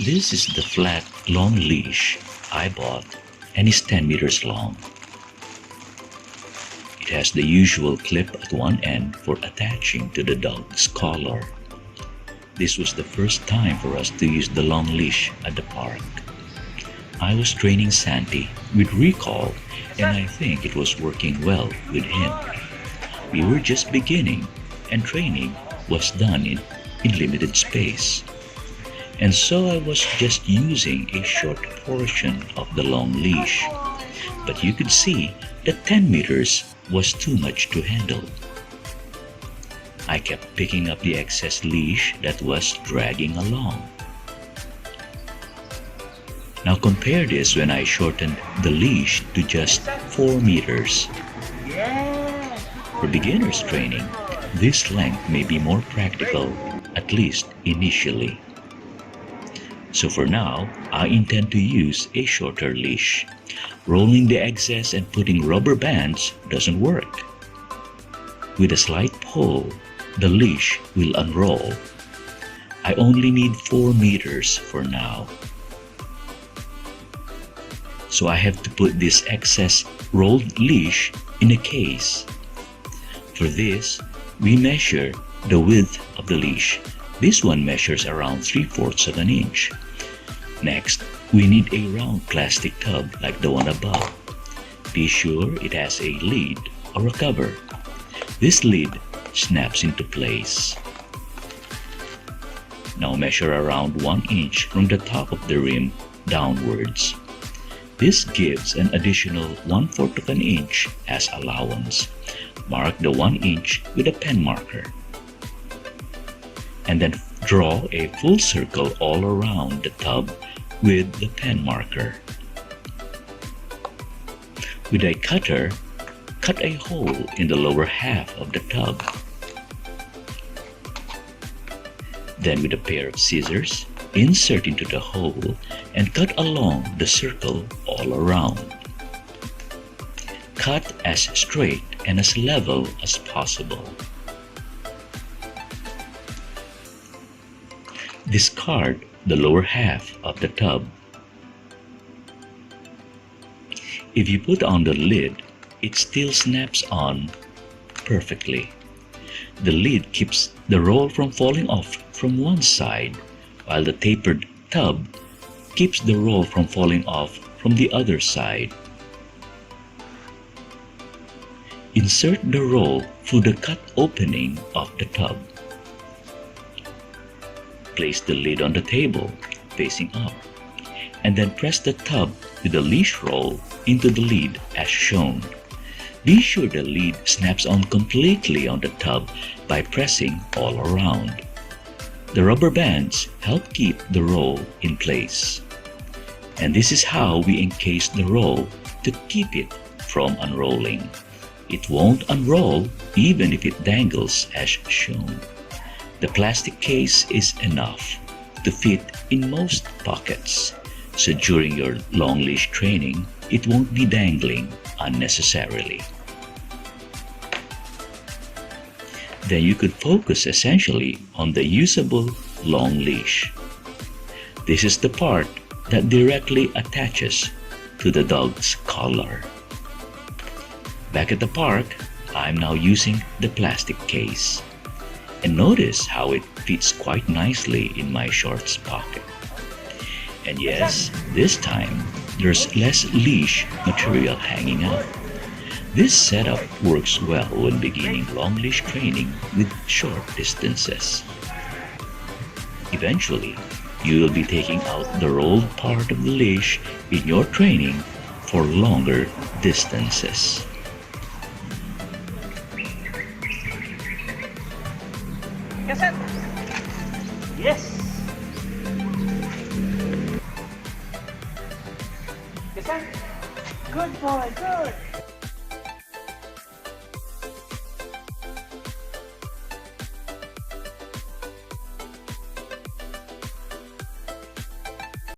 This is the flat, long leash I bought and is 10 meters long. It has the usual clip at one end for attaching to the dog's collar. This was the first time for us to use the long leash at the park. I was training Santi with recall and I think it was working well with him. We were just beginning and training was done in limited space. And so I was just using a short portion of the long leash. But you could see that 10 meters was too much to handle. I kept picking up the excess leash that was dragging along. Now compare this when I shortened the leash to just 4 meters. For beginners training, this length may be more practical, at least initially. So for now, I intend to use a shorter leash. Rolling the excess and putting rubber bands doesn't work. With a slight pull, the leash will unroll. I only need 4 meters for now. So I have to put this excess rolled leash in a case. For this, we measure the width of the leash. This one measures around 3/4 of an inch. Next, we need a round plastic tub like the one above. Be sure it has a lid or a cover. This lid snaps into place. Now measure around 1 inch from the top of the rim downwards. This gives an additional 1/4 of an inch as allowance. Mark the 1 inch with a pen marker. And then draw a full circle all around the tub with the pen marker. With a cutter, cut a hole in the lower half of the tub. Then with a pair of scissors, insert into the hole and cut along the circle all around. Cut as straight and as level as possible. Discard the lower half of the tub. If you put on the lid, it still snaps on perfectly. The lid keeps the roll from falling off from one side, while the tapered tub keeps the roll from falling off from the other side. Insert the roll through the cut opening of the tub. Place the lid on the table, facing up, and then press the tub with the leash roll into the lid as shown. Be sure the lid snaps on completely on the tub by pressing all around. The rubber bands help keep the roll in place. And this is how we encase the roll to keep it from unrolling. It won't unroll even if it dangles as shown. The plastic case is enough to fit in most pockets, so during your long leash training, it won't be dangling unnecessarily. Then you could focus essentially on the usable long leash. This is the part that directly attaches to the dog's collar. Back at the park, I'm now using the plastic case. And notice how it fits quite nicely in my shorts pocket. And yes, this time, there's less leash material hanging out. This setup works well when beginning long leash training with short distances. Eventually, you will be taking out the rolled part of the leash in your training for longer distances. Yes. Yes, sir. Good boy, good.